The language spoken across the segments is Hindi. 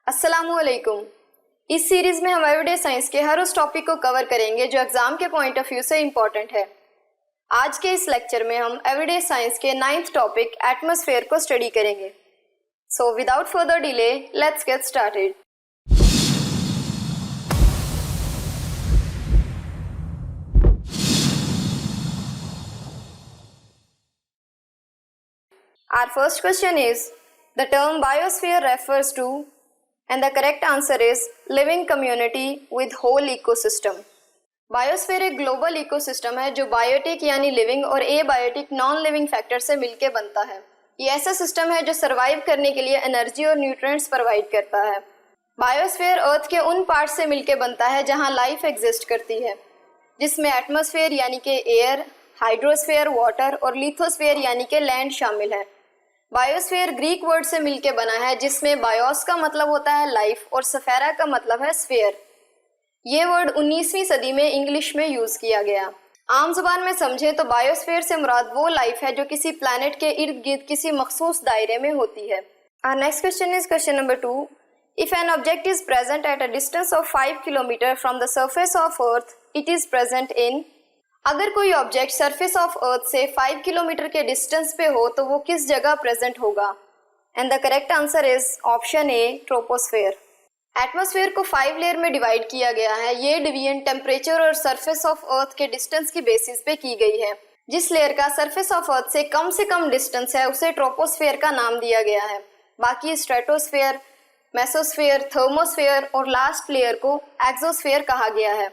अस्सलामुअलैकुम। इस सीरीज में हम एवरीडे साइंस के हर उस टॉपिक को कवर करेंगे जो एग्जाम के पॉइंट ऑफ व्यू से इम्पोर्टेंट है। आज के इस लेक्चर में हम एवरीडे साइंस के 9th टॉपिक एटमॉस्फेयर को स्टडी करेंगे। So without further delay let's get started. Our first question is, the term biosphere refers to, and the correct answer is living community with whole ecosystem. Biosphere एक ग्लोबल इकोसिस्टम है जो बायोटिक यानी लिविंग और एबायोटिक नॉन लिविंग फैक्टर से मिलकर बनता है। ये ऐसा सिस्टम है जो सरवाइव करने के लिए एनर्जी और न्यूट्रिएंट्स प्रोवाइड करता है। बायोस्फीयर अर्थ के उन पार्ट से मिलकर बनता है जहां लाइफ एग्जिस्ट करती है, जिसमें एटमॉस्फेयर यानी कि एयर, हाइड्रोस्फीयर वाटर और लिथोस्फीयर यानी कि लैंड शामिल है। बायोस्फीयर ग्रीक वर्ड से मिलके बना है जिसमें बायोस का मतलब होता है लाइफ और सफेरा का मतलब है स्फीयर। ये वर्ड 19वीं सदी में इंग्लिश में यूज किया गया। आम जुबान में समझें तो बायोस्फीयर से मुराद वो लाइफ है जो किसी प्लैनेट के इर्द गिर्द किसी मखसूस दायरे में होती है। Our next question is question number 2. If an object is present at a distance of 5 km from the surface of earth, it is present in। अगर कोई ऑब्जेक्ट सरफेस ऑफ अर्थ से 5 किलोमीटर के डिस्टेंस पे हो तो वो किस जगह प्रेजेंट होगा? And the correct answer is option A, troposphere. Atmosphere को 5 लेयर में डिवाइड किया गया है। ये डिवीजन टेम्परेचर और सरफेस ऑफ अर्थ के डिस्टेंस की बेसिस पे की गई है। जिस लेयर का सरफेस ऑफ अर्थ से कम डिस्टेंस है उसे ट्रोपोस्फेयर का नाम दिया गया है। बाकी स्ट्रेटोस्फेयर, मेसोस्फेयर, थर्मोस्फेयर और लास्ट लेयर को एक्सोस्फेयर कहा गया है।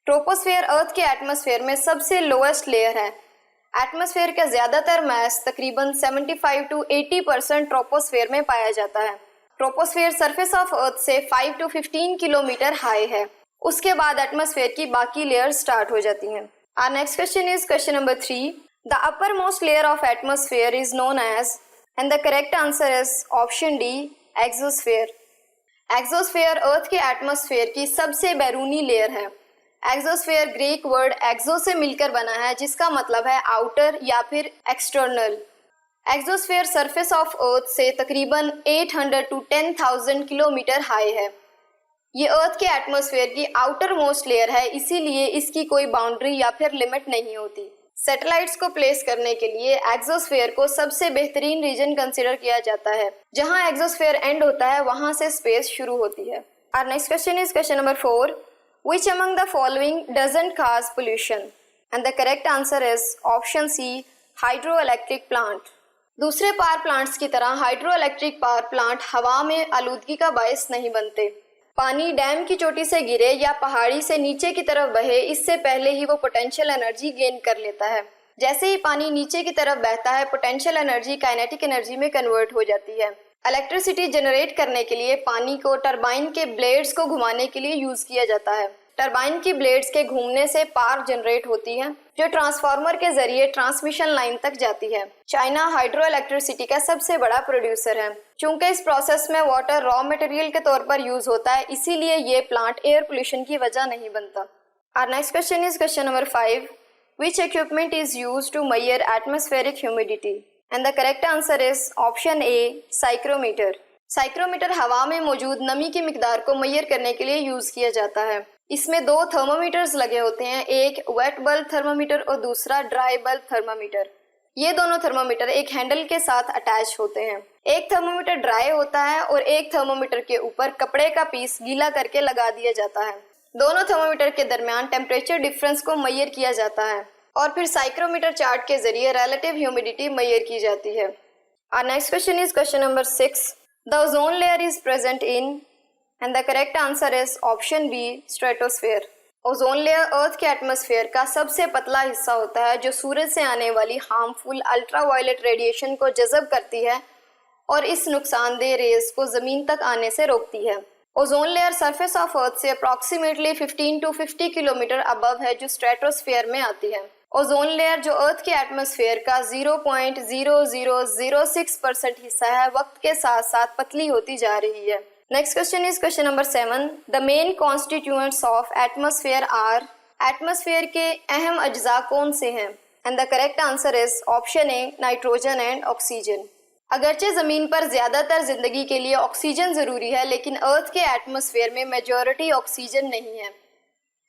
ट्रोपोस्फेयर अर्थ के एटमॉस्फेयर में सबसे लोएस्ट लेयर है। एटमॉस्फेयर का ज्यादातर मास तकरीबन 75 to 80% ट्रोपोस्फेयर में पाया जाता है। ट्रोपोस्फेयर सरफेस ऑफ अर्थ से 5 to 15 किलोमीटर हाई है। उसके बाद एटमॉस्फेयर की बाकी लेयर स्टार्ट हो जाती हैं। Our next question is question number 3. The uppermost layer of atmosphere is known as, and the correct answer is option D, exosphere. Exosphere earth के एटमॉस्फेयर की सबसे बैरूनी लेयर है। एक्सोस्फेयर ग्रीक वर्ड एक्सो से मिलकर बना है जिसका मतलब है आउटर या फिर external. Exosphere surface of earth से तकरीबन 800 to 10,000 किलोमीटर हाई है। ये अर्थ के एटमॉस्फेयर की आउटर मोस्ट लेयर है, इसीलिए इसकी कोई बाउंड्री या फिर लिमिट नहीं होती। सैटेलाइट्स को प्लेस करने के लिए एक्सोस्फेयर को सबसे बेहतरीन रीजन कंसिडर किया जाता है। जहां एक्सोस्फेयर एंड होता है वहां से स्पेस शुरू होती है। Our next question is question number 4. Which among the following doesn't cause pollution? And the correct answer is option C, hydroelectric plant. दूसरे पावर प्लांट्स की तरह हाइड्रोइलेक्ट्रिक पावर प्लांट हवा में आलूदगी का बायस नहीं बनते। पानी डैम की चोटी से गिरे या पहाड़ी से नीचे की तरफ बहे इससे पहले ही वो पोटेंशियल एनर्जी गेन कर लेता है। जैसे ही पानी नीचे की तरफ बहता है पोटेंशियल एनर्जी काइनेटिक एनर्जी में कन्वर्ट हो जाती है। इलेक्ट्रिसिटी जनरेट करने के लिए पानी को टरबाइन के ब्लेड्स को घुमाने के लिए यूज किया जाता है। टरबाइन की ब्लेड्स के घूमने से पावर जनरेट होती है जो ट्रांसफार्मर के जरिए ट्रांसमिशन लाइन तक जाती है। चाइना हाइड्रो इलेक्ट्रिसिटी का सबसे बड़ा प्रोड्यूसर है। चूंकि इस प्रोसेस में वाटर रॉ मटेरियल के तौर पर यूज होता है, इसीलिए ये प्लांट एयर पोल्यूशन की वजह नहीं बनता। Our next question is question number 5. Which equipment is used to measure atmospheric humidity? And the correct answer is option A, psychrometer. Psychrometer हवा में मौजूद नमी की मिकदार को मेजर करने के लिए यूज किया जाता है। इसमें 2 थर्मोमीटर्स लगे होते हैं, एक वेट बल्ब थर्मोमीटर और दूसरा ड्राई बल्ब थर्मोमीटर। ये दोनों थर्मोमीटर एक हैंडल के साथ अटैच होते हैं। एक थर्मोमीटर ड्राई होता है और एक थर्मोमीटर के ऊपर कपड़े का पीस गीला करके लगा दिया जाता है। दोनों थर्मोमीटर के दरमियान टेम्परेचर डिफरेंस को मेजर किया जाता है और फिर साइक्रोमीटर चार्ट के जरिए रिलेटिव ह्यूमिडिटी मेजर की जाती है। Our next question is question number 6. The ozone layer is present in, and the correct answer is option B, stratosphere. Ozone layer earth के एटमॉस्फेयर का सबसे पतला हिस्सा होता है जो सूरज से आने वाली हार्मफुल अल्ट्रावायलेट रेडिएशन को जज़ब करती है और इस नुकसानदेह रेज को जमीन तक आने से रोकती है। Ozone layer surface of earth से अप्रॉक्सीमेटली 15 to 50 किलोमीटर अबव है जो स्ट्रेटोस्फेयर में आती है। ओजोन लेयर जो अर्थ के एटमॉस्फेयर का 0.0006% हिस्सा है, वक्त के साथ साथ पतली होती जा रही है। Next question is question number 7. The main constituents of atmosphere are. Atmosphere के अहम अज्जा कौन से हैं? And the correct answer is option A, nitrogen and oxygen. अगरचे ज़मीन पर ज़्यादातर ज़िंदगी के लिए ऑक्सीजन ज़रूरी है, लेकिन अर्थ के एटमॉस्फेयर में मेजॉरिटी ऑक्सीजन नहीं है।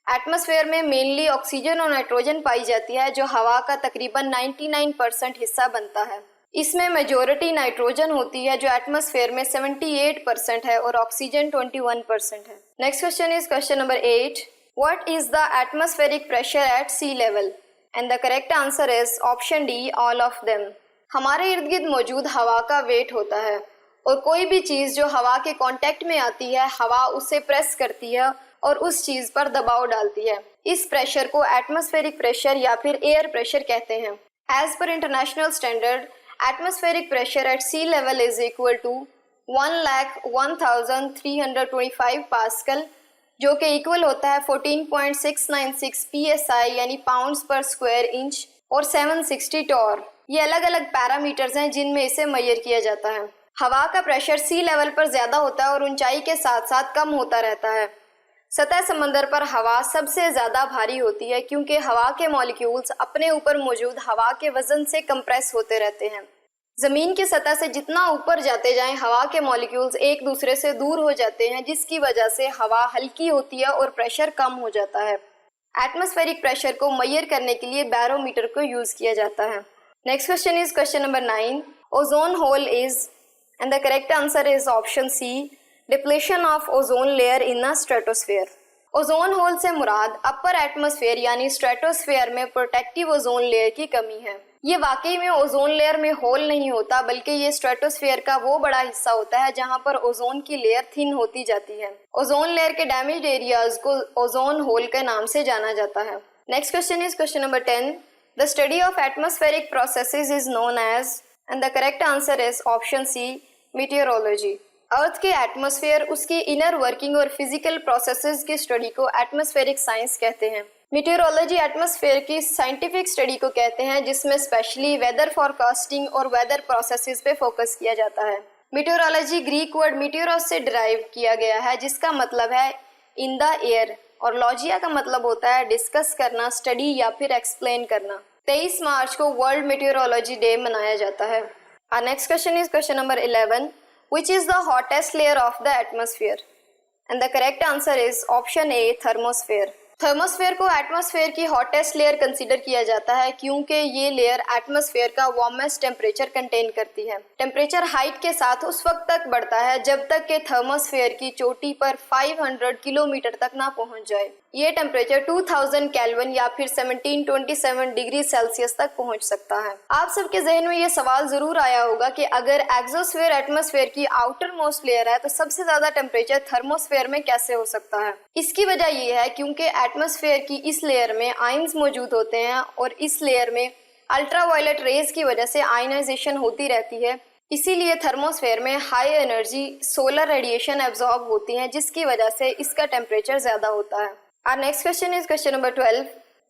एटमॉस्फेयर में मेनली ऑक्सीजन और नाइट्रोजन पाई जाती है, जो हवा का तकरीबन 99% हिस्सा बनता है। इसमें मेजॉरिटी नाइट्रोजन होती है, जो एटमॉस्फेयर में 78% है, और ऑक्सीजन 21% है। Next question is question number 8. What is the atmospheric pressure at sea level? And the correct answer is option D, all of them. हमारे इर्द गिर्द मौजूद हवा का वेट होता है, और कोई भी चीज़ जो हवा के कांटेक्ट में आती है, हवा उसे प्रेस करती है और उस चीज़ पर दबाव डालती है। इस प्रेशर को एटमॉस्फेरिक प्रेशर या फिर एयर प्रेशर कहते हैं। As per international standard, atmospheric pressure at sea level is equal to 1,01,325 pascal, जो कि इक्वल होता है 14.696 PSI यानी पाउंड्स पर स्क्वायर इंच, और 760 टॉर। ये अलग अलग पैरामीटर्स हैं जिनमें इसे मेजर किया जाता है। हवा का प्रेशर सी लेवल पर ज़्यादा होता है और ऊंचाई के साथ साथ कम होता रहता है। सतह समंदर पर हवा सबसे ज़्यादा भारी होती है, क्योंकि हवा के मॉलिक्यूल्स अपने ऊपर मौजूद हवा के वजन से कंप्रेस होते रहते हैं। ज़मीन की सतह से जितना ऊपर जाते जाएं, हवा के मॉलिक्यूल्स एक दूसरे से दूर हो जाते हैं, जिसकी वजह से हवा हल्की होती है और प्रेशर कम हो जाता है। एटमॉस्फेरिक प्रेशर को मेजर करने के लिए बैरोमीटर को यूज़ किया जाता है। Next question is question number 9. Ozone hole is, and the correct answer is option C, depletion of ozone layer in the stratosphere. Ozone hole से मुराद अपर एटमॉस्फेयर यानी स्ट्रेटोस्फेयर में प्रोटेक्टिव ओजोन लेयर की कमी है। ये वाकई में ओजोन लेयर में होल नहीं होता, बल्कि ये स्ट्रेटोस्फेयर का वो बड़ा हिस्सा होता है जहां पर ओजोन की लेयर थिन होती जाती है। ओजोन लेयर के डैमेज्ड एरियाज को ओजोन होल के नाम से जाना जाता है। Next question is question number 10. The study of atmospheric processes is known as, and the correct answer is option C, meteorology. Earth के एटमॉस्फेयर, उसकी इनर वर्किंग और फिजिकल प्रोसेसेस की स्टडी को एटमॉस्फेरिक साइंस कहते हैं। मीटियोरोलॉजी एटमॉस्फेयर की साइंटिफिक स्टडी को कहते हैं, जिसमें स्पेशली वेदर फॉरकास्टिंग और वेदर प्रोसेसेस पे फोकस किया जाता है। मीटियोरोलॉजी ग्रीक वर्ड मीटियोरोस से डिराइव किया गया है, जिसका मतलब है इन द एयर, और लॉजिया का मतलब होता है डिस्कस करना, स्टडी या फिर एक्सप्लेन करना। 23 मार्च को वर्ल्ड मीटियोरोलॉजी डे मनाया जाता है। Our next question is question number 11. Which is the hottest layer of the atmosphere? And the correct answer is option A, thermosphere. Thermosphere को एटमॉस्फेयर की हॉटेस्ट लेयर कंसीडर किया जाता है, क्योंकि ये लेयर एटमॉस्फेयर का वार्मेस्ट टेम्परेचर कंटेन करती है। टेम्परेचर हाइट के साथ उस वक्त तक बढ़ता है जब तक कि थर्मोस्फेयर की चोटी पर 500 किलोमीटर तक ना पहुंच जाए। ये टेम्परेचर 2000 केल्विन या फिर 1727 डिग्री सेल्सियस तक पहुंच सकता है। आप सबके जहन में ये सवाल जरूर आया होगा कि अगर एक्सोस्फेयर एटमॉस्फेयर की आउटर मोस्ट लेयर है, तो सबसे ज्यादा टेम्परेचर थर्मोस्फेयर में कैसे हो सकता है? इसकी वजह ये है क्योंकि एटमॉस्फेयर की इस लेयर में आयंस मौजूद होते हैं, और इस लेयर में अल्ट्रावायलेट रेज की वजह से आयनाइजेशन होती रहती है। इसीलिए थर्मोस्फेयर में high energy solar radiation absorb होती है, जिसकी वजह से इसका टेम्परेचर ज्यादा होता है। Our next question is question number 12.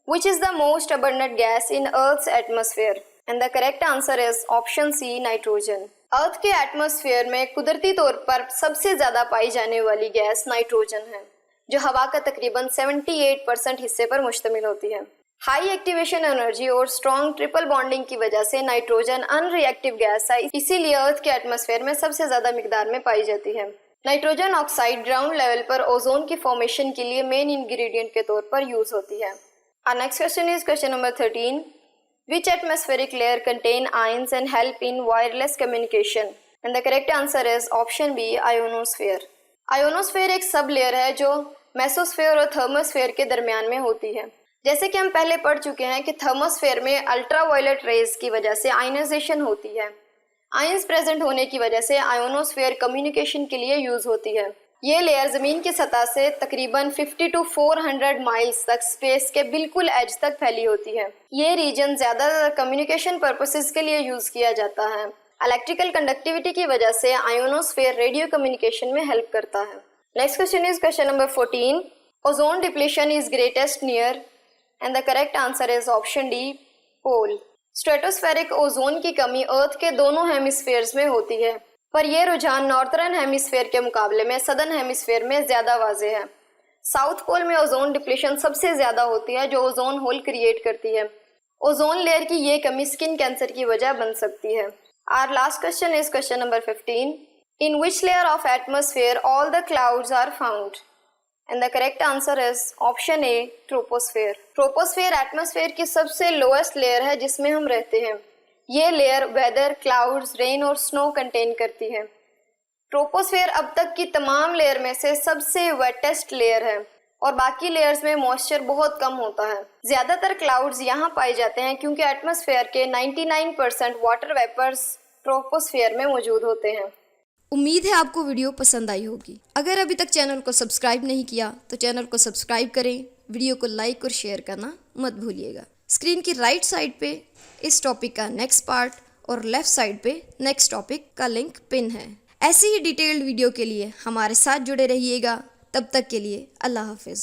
Which is the most abundant gas in Earth's atmosphere? And the correct answer is option C, nitrogen. अर्थ के एटमॉस्फेयर में कुदरती तौर पर सबसे ज्यादा पाई जाने वाली गैस नाइट्रोजन है, जो हवा का तकरीबन 78% हिस्से पर मुश्तमिल होती है। हाई एक्टिवेशन एनर्जी और स्ट्रॉन्ग ट्रिपल बॉन्डिंग की वजह से नाइट्रोजन अनरिएक्टिव गैस है, इसीलिए अर्थ के एटमॉस्फेयर में सबसे ज्यादा मिकदार में पाई जाती है। नाइट्रोजन ऑक्साइड ग्राउंड लेवल पर ओजोन की फॉर्मेशन के लिए मेन इंग्रेडिएंट के तौर पर यूज होती है। Our next question is question number 13. Which atmospheric layer contain ions and help in wireless communication? And the correct answer is option B, ionosphere. Ionosphere एक सब लेयर है जो मेसोस्फेयर और थर्मोस्फेयर के दरमियान में होती है। जैसे कि हम पहले पढ़ चुके हैं कि थर्मोस्फेयर में अल्ट्रावायलेट रेज की वजह से आयनाइजेशन होती है। आयंस प्रेजेंट होने की वजह से आयोनोस्फेयर कम्युनिकेशन के लिए यूज होती है। ये लेयर जमीन की सतह से तकरीबन 50 to 400 माइल्स तक स्पेस के बिल्कुल एज तक फैली होती है। ये रीजन ज्यादातर कम्युनिकेशन पर्पसेस के लिए यूज किया जाता है। इलेक्ट्रिकल कंडक्टिविटी की वजह से आयोनोस्फेयर रेडियो कम्युनिकेशन में हेल्प करता है। Next question is question number 14. Ozone depletion is greatest near, and the correct answer is option D, pole. Stratospheric ozone की कमी अर्थ के दोनों हेमिस्फेयर्स में होती है, पर यह रुझान नॉर्थर्न हेमिस्फेयर के मुकाबले में सदर्न हेमिस्फेयर में ज्यादा वाज़ेह है। साउथ पोल में ओजोन डिप्लीशन सबसे ज्यादा होती है, जो ओजोन होल क्रिएट करती है। ओजोन लेयर की ये कमी स्किन कैंसर की वजह बन सकती है। Our last question is question number 15. In which layer of atmosphere all the clouds are found? And the correct answer is option A, troposphere. Troposphere atmosphere की सबसे लोएस्ट लेयर है जिसमें हम रहते हैं. ये लेयर वेदर, क्लाउड्स, रेन और स्नो कंटेन करती है. ट्रोपोस्फेयर अब तक की तमाम लेयर में से सबसे वेटेस्ट लेयर है और बाकी लेयर्स में मॉइस्चर बहुत कम होता है. ज्यादातर क्लाउड्स यहाँ पाए जाते हैं क्योंकि एटमॉस्फेयर के 99% वाटर वेपर्स ट्रोपोस्फेयर में मौजूद होते हैं. उम्मीद है आपको वीडियो पसंद आई होगी. अगर अभी तक चैनल को सब्सक्राइब नहीं किया तो चैनल को सब्सक्राइब करें, वीडियो को लाइक और शेयर करना मत भूलिएगा. स्क्रीन की राइट साइड पे इस टॉपिक का नेक्स्ट पार्ट और लेफ्ट साइड पे नेक्स्ट टॉपिक का लिंक पिन है. ऐसी ही डिटेल्ड वीडियो के लिए हमारे साथ जुड़े रहिएगा. तब तक के लिए अल्लाह हाफिज़.